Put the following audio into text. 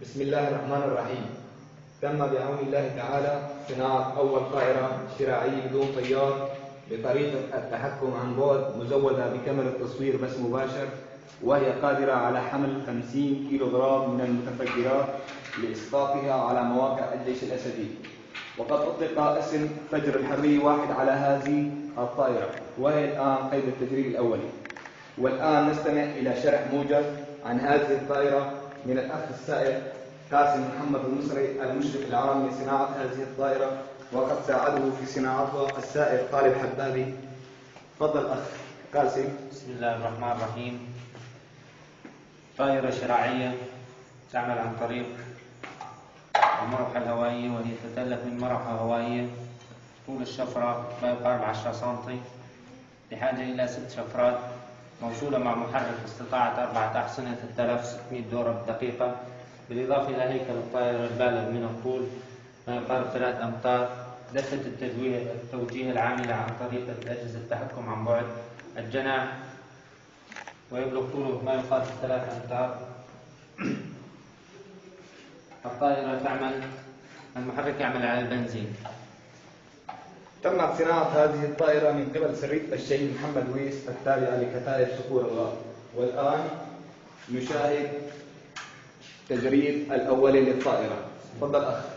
بسم الله الرحمن الرحيم. تم بعون الله تعالى صناعة أول طائرة شراعية بدون طيار بطريقة التحكم عن بعد مزودة بكاميرا تصوير بث مباشر، وهي قادرة على حمل 50 كيلوغرام من المتفجرات لإسقاطها على مواقع الجيش الأسدي. وقد أطلق اسم فجر الحرية 1 على هذه الطائرة، وهي الآن قيد التجريب الأولي. والآن نستمع إلى شرح موجز عن هذه الطائرة من الأخ السائق قاسم محمد المصري المشرف العام لصناعة هذه الطائرة، وقد ساعده في صناعتها السائق طالب حبابي. تفضل أخ قاسم. بسم الله الرحمن الرحيم. طائرة شراعية تعمل عن طريق المروحة الهوائية، وهي تتألف من مروحة هوائية طول الشفرة ما يقارب 10 سم، بحاجة إلى 6 شفرات، موصولة مع محرك استطاعة 4 أحصنة 3600 دورة بالدقيقة، بالإضافة إلى هيكل الطائرة البالغ من الطول ما يقارب 3 أمتار. دفة التوجيه العاملة عن طريق أجهزة التحكم عن بعد، الجناح ويبلغ طوله ما يقارب 3 أمتار. الطائرة المحرك يعمل على البنزين. تمت صناعة هذه الطائرة من قبل سرية الشهيد محمد ويس التابعة لكتائب صقور الغار. والآن نشاهد تجريد الأولي للطائرة. تفضل أخ.